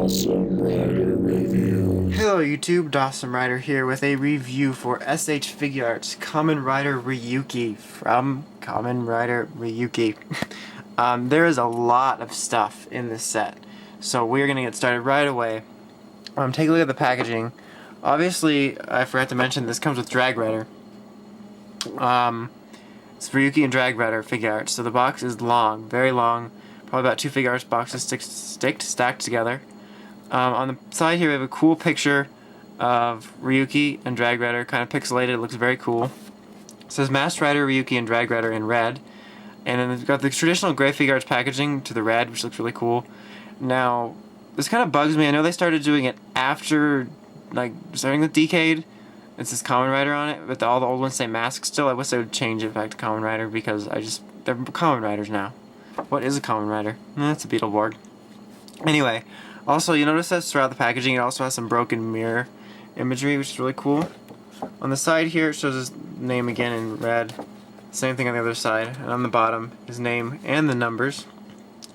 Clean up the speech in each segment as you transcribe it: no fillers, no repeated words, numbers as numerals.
Awesome Rider Review. Hello YouTube, Dawson Rider here with a review for S.H.Figuarts Kamen Rider Ryuki from Kamen Rider Ryuki. There is a lot of stuff in this set, so we're going to get started right away. Take a look at the packaging. Obviously, I forgot to mention this comes with Dragreder. It's Ryuki and Dragreder Figuarts, so the box is long, very long, probably about 2 Figuarts boxes stacked together. On the side here we have a cool picture of Ryuki and Dragreder, kind of pixelated, it looks very cool. It says Masked Rider Ryuki and Dragreder in red. And then we've got the traditional gray Figuarts packaging to the red, which looks really cool. Now, this kind of bugs me. I know they started doing it after, like, starting with Decade. It's this Kamen Rider on it, but all the old ones say Mask still. I wish they would change it back to Kamen Rider because they're Kamen Riders now. What is a Kamen Rider? It's a Beetleborg. Anyway, also you notice that throughout the packaging it also has some broken mirror imagery, which is really cool. On the side here it shows his name again in red. Same thing on the other side, and on the bottom his name and the numbers.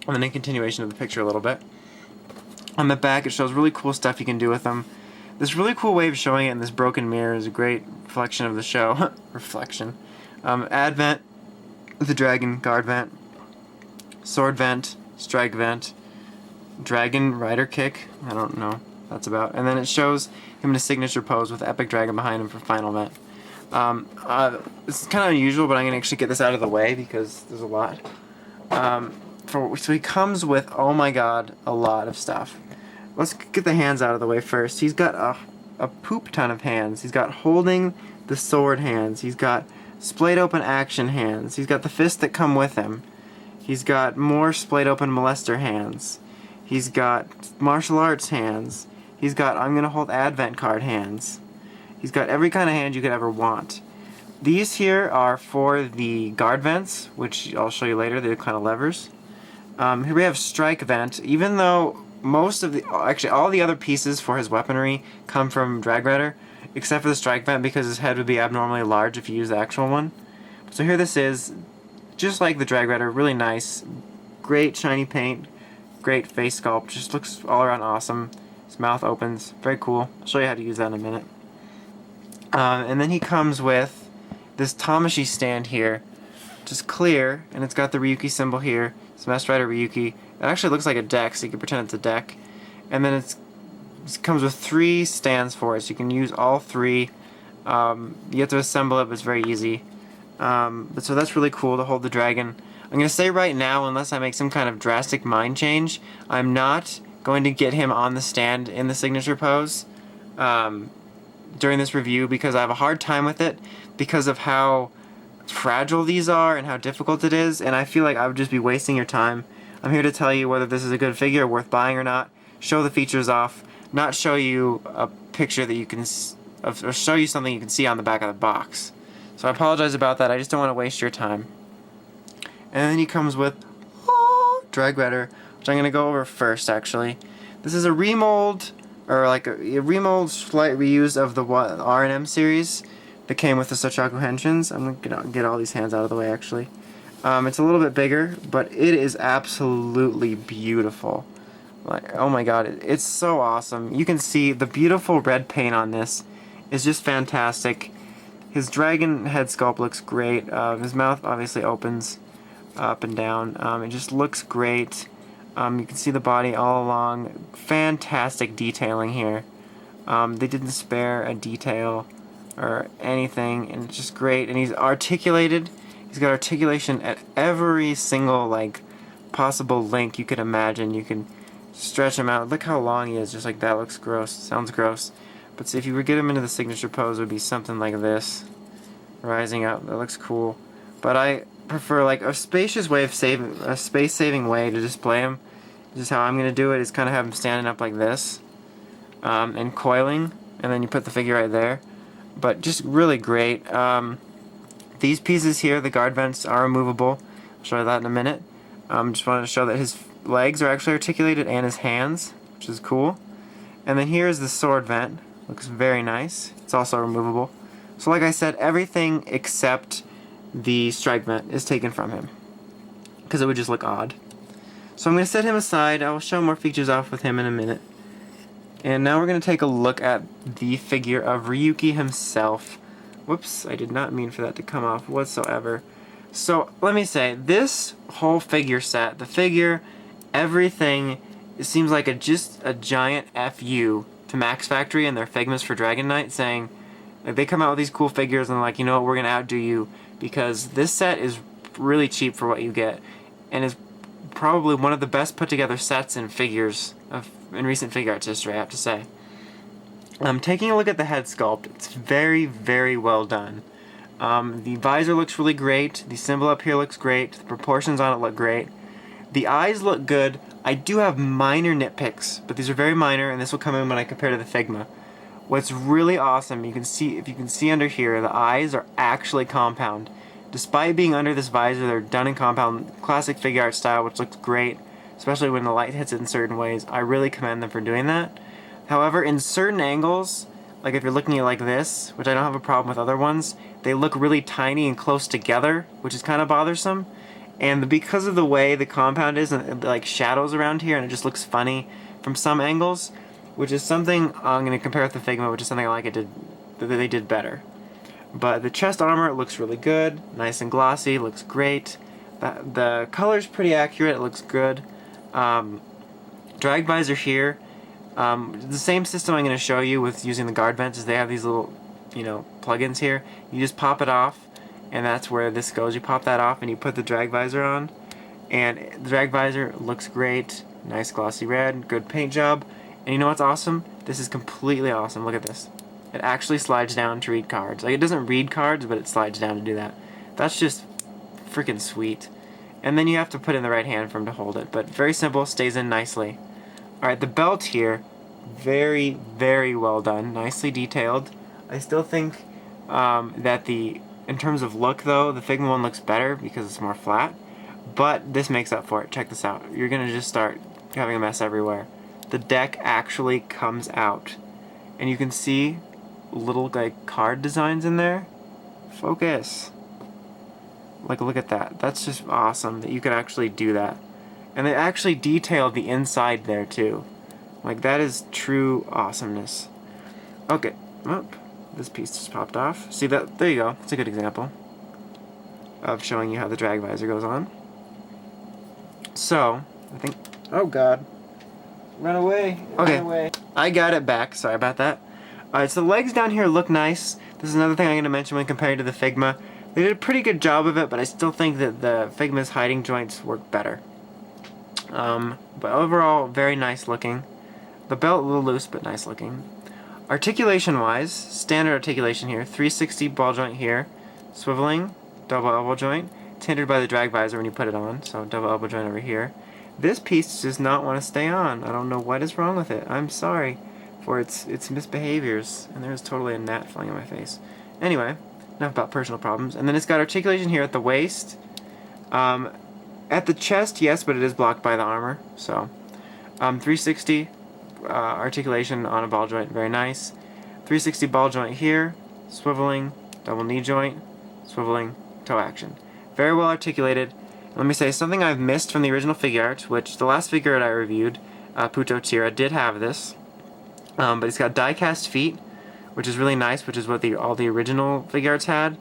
And then in continuation of the picture a little bit. On the back it shows really cool stuff you can do with them. This really cool way of showing it in this broken mirror is a great reflection of the show. Reflection. Advent, the dragon, guard vent, sword vent, strike vent, dragon rider kick, I don't know what that's about, and then it shows him in a signature pose with epic dragon behind him for final vent. It's kind of unusual, but I'm going to actually get this out of the way because there's a lot. So he comes with, oh my god, a lot of stuff. Let's get the hands out of the way first. He's got a poop ton of hands. He's got holding the sword hands. He's got splayed open action hands. He's got the fists that come with him. He's got more splayed open molester hands. He's got martial arts hands. He's got I'm gonna hold advent card hands. He's got every kind of hand you could ever want. These here are for the guard vents, which I'll show you later. They're kind of levers. Here we have strike vent. Even though actually all the other pieces for his weaponry come from Dragreder, except for the strike vent because his head would be abnormally large if you use the actual one. So here this is, just like the Dragreder, really nice, great shiny paint, great face sculpt, just looks all around awesome. His mouth opens, very cool. I'll show you how to use that in a minute. And then he comes with this Tamashi stand here, just clear, and it's got the Ryuki symbol here. It's Masked Rider Ryuki. It actually looks like a deck, so you can pretend it's a deck. And then it comes with 3 stands for it, so you can use all 3. You have to assemble it, but it's very easy. So that's really cool to hold the dragon. I'm going to say right now, unless I make some kind of drastic mind change, I'm not going to get him on the stand in the signature pose during this review because I have a hard time with it because of how fragile these are and how difficult it is, and I feel like I would just be wasting your time. I'm here to tell you whether this is a good figure worth buying or not, show the features off, not show you a picture that you can, or show you something you can see on the back of the box. So I apologize about that, I just don't want to waste your time. And then he comes with Dragreder, which I'm going to go over first actually. This is a remold, or like a remold slight reuse of the R&M series that came with the Sochaku Henshins. I'm going to get all these hands out of the way actually. It's a little bit bigger, but it is absolutely beautiful. Like, oh my god, it's so awesome. You can see the beautiful red paint on this is just fantastic. His dragon head sculpt looks great. His mouth obviously opens up and down. It just looks great. You can see the body all along. Fantastic detailing here. They didn't spare a detail or anything, and it's just great. And he's articulated. He's got articulation at every single possible link you could imagine. You can stretch him out. Look how long he is. Just like that. Looks gross. Sounds gross. But see, if you were to get him into the signature pose, it would be something like this, rising up. That looks cool. But I prefer like a spacious way of a space-saving way to display him. Just how I'm gonna do it is kind of have him standing up like this, and coiling, and then you put the figure right there. But just really great. These pieces here, the guard vents, are removable. I'll show you that in a minute. Just wanted to show that his legs are actually articulated and his hands, which is cool. And then here's the sword vent. Looks very nice. It's also removable. So like I said, everything except the strike vent is taken from him because it would just look odd. So I'm going to set him aside. I'll show more features off with him in a minute. And now we're going to take a look at the figure of Ryuki himself. Whoops, I did not mean for that to come off whatsoever. So let me say, this whole figure set, the figure, everything, it seems like just a giant FU to Max Factory and their Figmas for Dragon Knight, saying, like, they come out with these cool figures and like, you know what, we're going to outdo you, because this set is really cheap for what you get, and is probably one of the best put together sets in figures in recent Figuarts history, I have to say. Taking a look at the head sculpt, it's very, very well done. The visor looks really great, the symbol up here looks great, the proportions on it look great. The eyes look good. I do have minor nitpicks, but these are very minor, and this will come in when I compare to the Figma. What's really awesome, if you can see under here, the eyes are actually compound. Despite being under this visor, they're done in compound, classic Figuart style, which looks great, especially when the light hits it in certain ways. I really commend them for doing that. However, in certain angles, like if you're looking at like this, which I don't have a problem with other ones, they look really tiny and close together, which is kind of bothersome. And because of the way the compound is, and like shadows around here, and it just looks funny from some angles, which is something I'm going to compare with the Figma, which is something I like that they did better. But the chest armor looks really good, nice and glossy, looks great. The color's pretty accurate, it looks good. Drag visor here. The same system I'm going to show you with using the guard vents is they have these little, plugins here. You just pop it off, and that's where this goes. You pop that off and you put the drag visor on, and the drag visor looks great. Nice glossy red, good paint job. And you know what's awesome? This is completely awesome. Look at this. It actually slides down to read cards. Like, it doesn't read cards, but it slides down to do that. That's just freaking sweet. And then you have to put in the right hand for him to hold it. But very simple, stays in nicely. Alright, the belt here, very, very well done. Nicely detailed. I still think that in terms of look though, the Figma one looks better because it's more flat. But this makes up for it. Check this out. You're going to just start having a mess everywhere. The deck actually comes out. And you can see little like card designs in there. Focus. Like, look at that. That's just awesome that you can actually do that. And they actually detailed the inside there too. Like, that is true awesomeness. Okay. Oh, this piece just popped off. See that? There you go. That's a good example of showing you how the drag visor goes on. So, I think... Oh, God. Run away. Okay. Run away. I got it back. Sorry about that. Alright, so the legs down here look nice. This is another thing I'm going to mention when comparing to the Figma. They did a pretty good job of it, but I still think that the Figma's hiding joints work better. But overall, very nice looking. The belt a little loose, but nice looking. Articulation-wise, standard articulation here. 360 ball joint here. Swiveling, double elbow joint. It's hindered by the drag visor when you put it on, so double elbow joint over here. This piece does not want to stay on. I don't know what is wrong with it. I'm sorry for its misbehaviors. And there's totally a gnat flying in my face. Anyway, enough about personal problems. And then it's got articulation here at the waist. At the chest, yes, but it is blocked by the armor. So, 360 articulation on a ball joint, very nice. 360 ball joint here, swiveling, double knee joint, swiveling, toe action. Very well articulated. Let me say something I've missed from the original Figuart, which the last Figuart I reviewed, Puto Tira, did have this. But it's got die-cast feet, which is really nice, which is what all the original Figuarts had.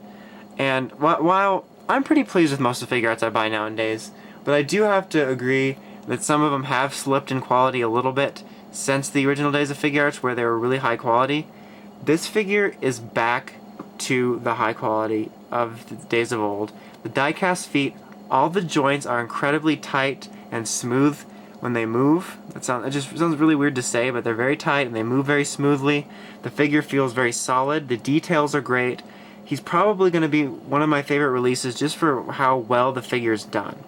And while I'm pretty pleased with most of the Figuarts I buy nowadays, but I do have to agree that some of them have slipped in quality a little bit since the original days of Figuarts where they were really high quality. This figure is back to the high quality of the days of old. The die-cast feet, all the joints are incredibly tight and smooth when they move. It just sounds really weird to say, but they're very tight and they move very smoothly. The figure feels very solid. The details are great. He's probably going to be one of my favorite releases just for how well the figure's done.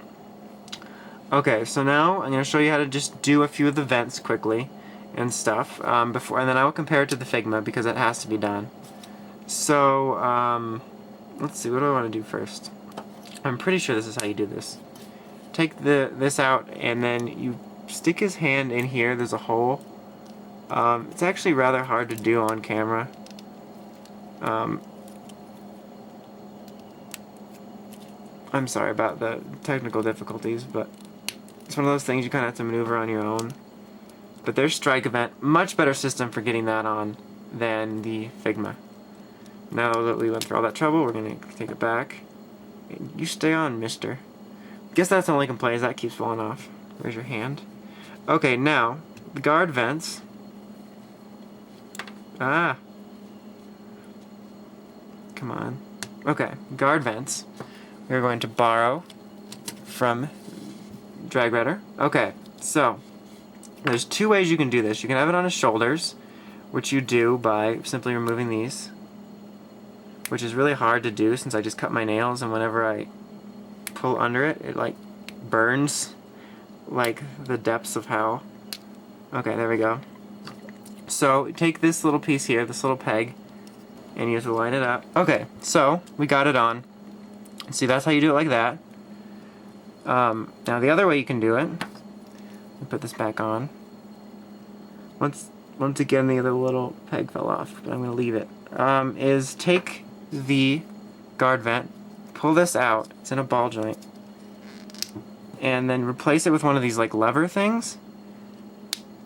Okay, so now I'm going to show you how to just do a few of the vents quickly and stuff, and then I will compare it to the Figma because it has to be done. So, let's see, what do I want to do first? I'm pretty sure this is how you do this. Take this out, and then you stick his hand in here. There's a hole. It's actually rather hard to do on camera. I'm sorry about the technical difficulties, but it's one of those things you kind of have to maneuver on your own. But there's Strike Event, much better system for getting that on than the Figma. Now that we went through all that trouble, we're going to take it back. You stay on, mister. Guess that's the only complaint, is that keeps falling off. Where's your hand? Okay, now, the guard vents. Ah. Come on. Okay, guard vents. We're going to borrow from Dragreder. Okay, so there's two ways you can do this. You can have it on his shoulders, which you do by simply removing these, which is really hard to do since I just cut my nails, and whenever I pull under it, it like burns like the depths of hell. Okay, there we go. So take this little piece here, this little peg, and you have to line it up. Okay, so we got it on. See, that's how you do it, like that. Now the other way you can do it, put this back on. Once again the other little peg fell off, but I'm going to leave it. Is take the guard vent, pull this out, it's in a ball joint, and then replace it with one of these like lever things,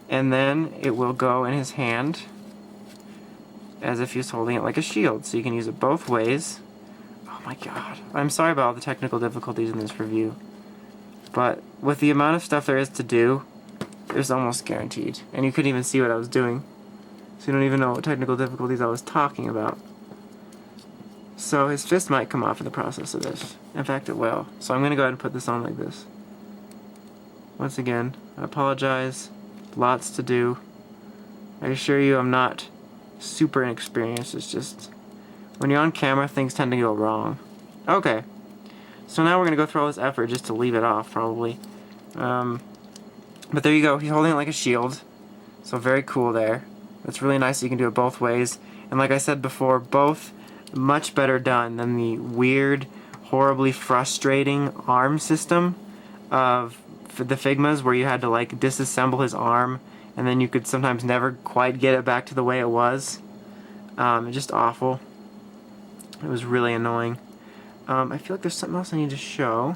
and then it will go in his hand as if he's holding it like a shield, so you can use it both ways. Oh my god, I'm sorry about all the technical difficulties in this review, but with the amount of stuff there is to do, it's almost guaranteed. And you couldn't even see what I was doing, so you don't even know what technical difficulties I was talking about. So his fist might come off in the process of this. In fact, it will. So I'm going to go ahead and put this on like this. Once again, I apologize. Lots to do. I assure you I'm not super inexperienced. It's just when you're on camera, things tend to go wrong. Okay. So now we're going to go through all this effort just to leave it off, probably. But there you go. He's holding it like a shield. So very cool there. It's really nice that you can do it both ways. And like I said before, both much better done than the weird, horribly frustrating arm system of the Figmas, where you had to like disassemble his arm and then you could sometimes never quite get it back to the way it was. Just awful. It was really annoying. I feel like there's something else I need to show,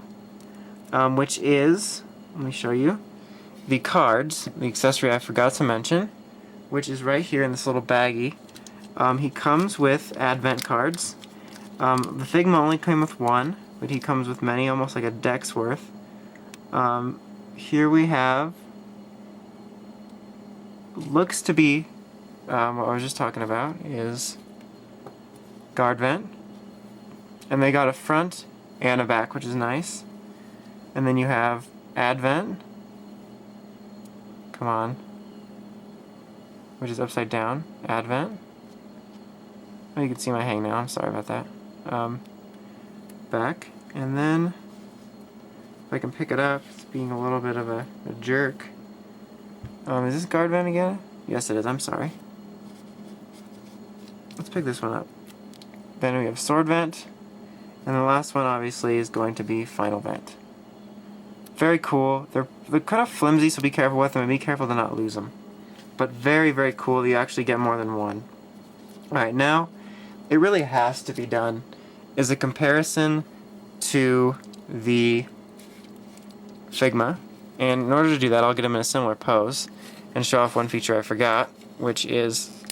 which is, let me show you, the cards, the accessory I forgot to mention, which is right here in this little baggie. He comes with advent cards. The Figma only came with one, but he comes with many, almost like a deck's worth. Here we have, looks to be, what I was just talking about, is guard vent. And they got a front and a back, which is nice. And then you have advent. Come on. Which is upside down. Advent. Oh, you can see my hang now. I'm sorry about that. Back. And then, if I can pick it up, it's being a little bit of a jerk. Is this guard vent again? Yes, it is. I'm sorry. Let's pick this one up. Then we have sword vent. And the last one, obviously, is going to be final vent. Very cool. They're kind of flimsy, so be careful with them, and be careful to not lose them. But very, very cool. You actually get more than one. Alright, now, it really has to be done, is a comparison to the Figma. And in order to do that, I'll get him in a similar pose and show off one feature I forgot, which is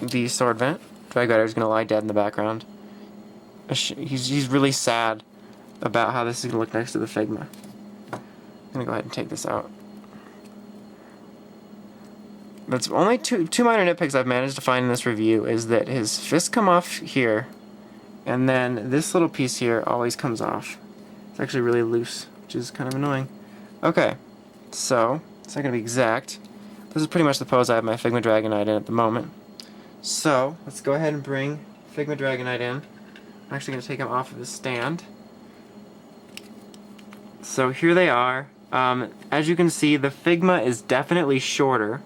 the sword vent. Dragreder is going to lie dead in the background. He's really sad about how this is going to look next to the Figma. I'm going to go ahead and take this out. That's only two minor nitpicks I've managed to find in this review, is that his fists come off here, and then this little piece here always comes off. It's actually really loose, which is kind of annoying. Okay, so, it's not going to be exact. This is pretty much the pose I have my Figma Dragonite in at the moment. So, let's go ahead and bring Figma Dragonite in. I'm actually going to take him off of his stand. So here they are. As you can see, the Figma is definitely shorter.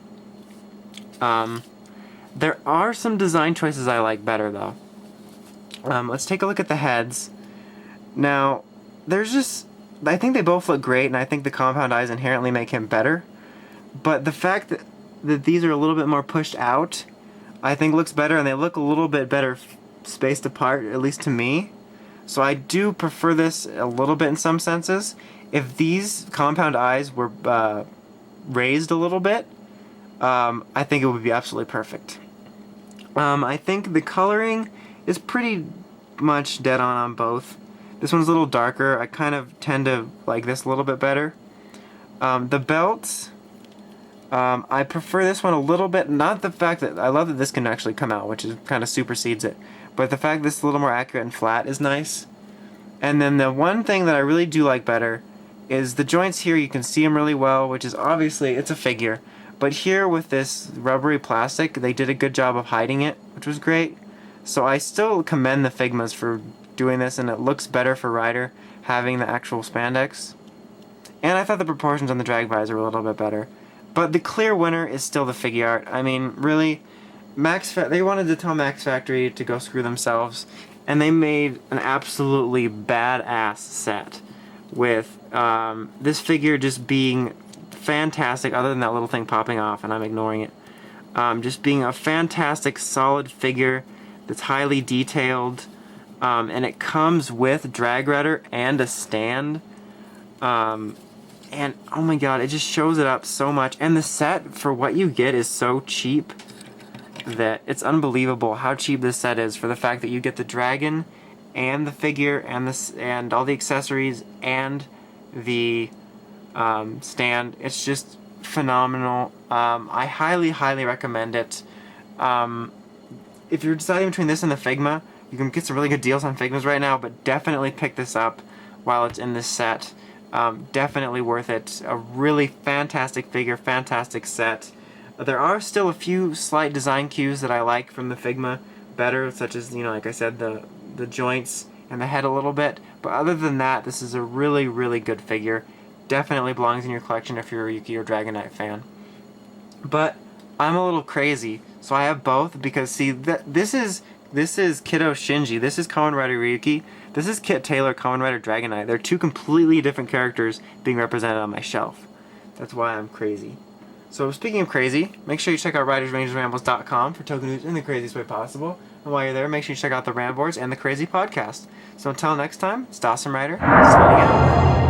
There are some design choices I like better, though. Let's take a look at the heads. Now, I think they both look great, and I think the compound eyes inherently make him better. But the fact that these are a little bit more pushed out, I think looks better, and they look a little bit better spaced apart, at least to me. So I do prefer this a little bit in some senses. If these compound eyes were raised a little bit, I think it would be absolutely perfect. I think the coloring is pretty much dead on both. This one's a little darker. I kind of tend to like this a little bit better. The belts, I prefer this one a little bit. Not the fact that I love that this can actually come out, which is kind of supersedes it, but the fact that it's a little more accurate and flat is nice. And then the one thing that I really do like better is the joints here. You can see them really well, which is obviously it's a figure. But here with this rubbery plastic, they did a good job of hiding it, which was great. So I still commend the Figmas for doing this, and it looks better for Ryder having the actual spandex. And I thought the proportions on the drag visor were a little bit better. But the clear winner is still the Figuart. I mean, really, they wanted to tell Max Factory to go screw themselves, and they made an absolutely badass set with this figure just being fantastic, other than that little thing popping off, and I'm ignoring it. Just being a fantastic, solid figure that's highly detailed, and it comes with Dragreder and a stand. And oh my god, it just shows it up so much. And the set, for what you get, is so cheap that it's unbelievable how cheap this set is, for the fact that you get the dragon and the figure and all the accessories and the stand. It's just phenomenal. I highly, highly recommend it. If you're deciding between this and the Figma, you can get some really good deals on Figmas right now, but definitely pick this up while it's in this set. Definitely worth it. A really fantastic figure, fantastic set. There are still a few slight design cues that I like from the Figma better, such as, like I said, the joints and the head a little bit. But other than that, this is a really, really good figure. Definitely belongs in your collection if you're a Ryuki or Dragon Knight fan. But I'm a little crazy, so I have both, because see, this is Kiddo Shinji, this is Kamen Rider Ryuki, this is Kit Taylor, Kamen Rider Dragon Knight. They're two completely different characters being represented on my shelf. That's why I'm crazy. So speaking of crazy, make sure you check out RidersRangersRambles.com for token news in the craziest way possible. And while you're there, make sure you check out the Ramboards and the Crazy Podcast. So until next time, it's Dawson Rider, signing out.